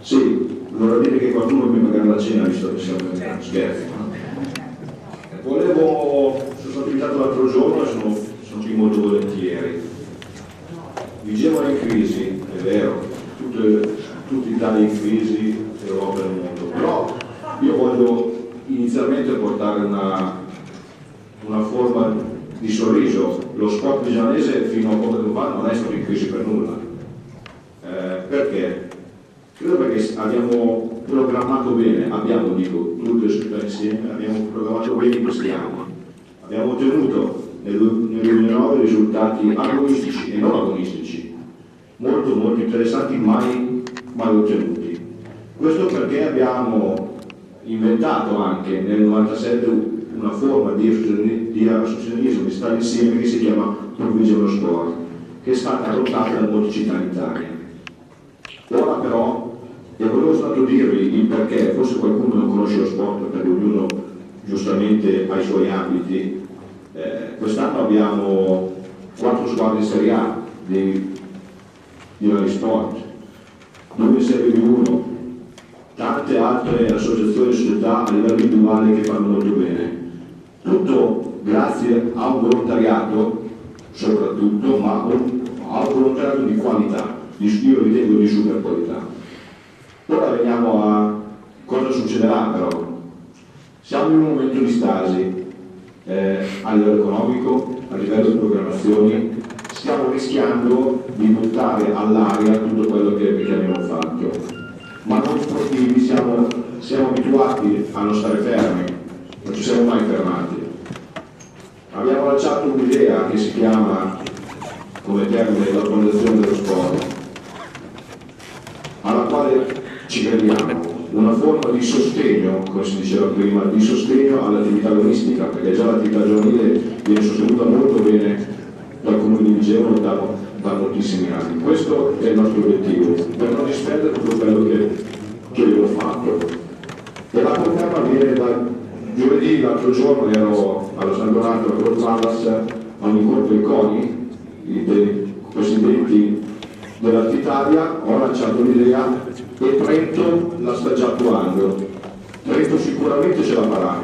Sì, vorrà dire che qualcuno mi pagherà la cena visto che siamo in scherzi. Sono stato invitato l'altro giorno e sono qui molto volentieri. Vigevano in crisi, è vero, tutta Italia in crisi, Europa e il mondo, però io voglio inizialmente portare una forma di sorriso. Lo sport vigianese fino a poco tempo fa non è stato in crisi per nulla. Perché? Credo perché abbiamo programmato bene, dico, tutte le società insieme, abbiamo programmato bene in questi anni. Abbiamo ottenuto nel 2009 risultati agonistici e non agonistici, molto molto interessanti, mai ottenuti. Questo perché abbiamo inventato anche nel 97 una forma di associazionismo, di stare insieme, che si chiama Provvigeno Sport, che è stata adottata da molte città in Italia. Ora però, e volevo stato dirvi il perché, forse qualcuno non conosce lo sport perché ognuno giustamente ha i suoi ambiti. Quest'anno abbiamo 4 squadre in Serie A di vari sport, 2 in Serie B1, tante altre associazioni e società a livello individuale che fanno molto bene. Tutto grazie a un volontariato soprattutto, ma a un volontariato di qualità, io ritengo di super qualità. Ora veniamo a cosa succederà però. Siamo in un momento di stasi a livello economico, a livello di programmazioni, stiamo rischiando di buttare all'aria tutto quello che abbiamo fatto. Ma noi sportivi siamo abituati a non stare fermi, non ci siamo mai fermati. Abbiamo lanciato un'idea che si chiama, come termine, la fondazione dello sport, alla quale ci crediamo, una forma di sostegno, come si diceva prima, di sostegno all'attività agonistica, perché già l'attività giovanile viene sostenuta molto bene dal Comune di Vigevano da moltissimi anni. Questo è il nostro obiettivo, per non disperdere tutto quello che abbiamo fatto. E la conferma viene da giovedì, l'altro giorno ero allo San Donato, a Croce Vallas, a un incontro dei CONI, dei presidenti dell'Altitalia, ho lanciato l'idea e Trento la sta già attuando. Trento sicuramente ce la farà,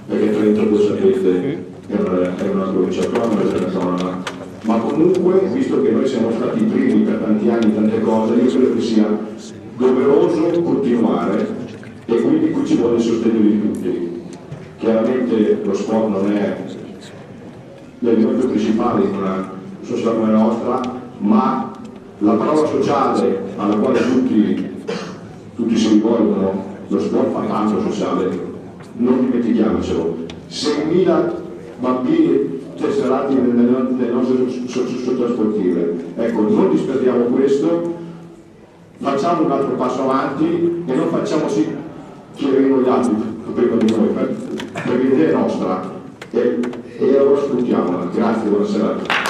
perché Trento, voi sapete, è una provincia autonoma, ma comunque, visto che noi siamo stati i primi per tanti anni in tante cose, io credo che sia doveroso continuare e quindi qui ci vuole il sostegno di tutti. Chiaramente lo sport non è l'elemento principale in una società come la nostra, ma la parola sociale alla quale tutti si rivolgono, lo sport fa tanto sociale, non dimentichiamocelo. 6.000 bambini tesserati nelle nostre società sportive. Ecco, non disperdiamo questo, facciamo un altro passo avanti e non facciamoci che arrivino gli altri prima di noi, perché l'idea è nostra e allora sfruttiamola. Grazie, buona serata.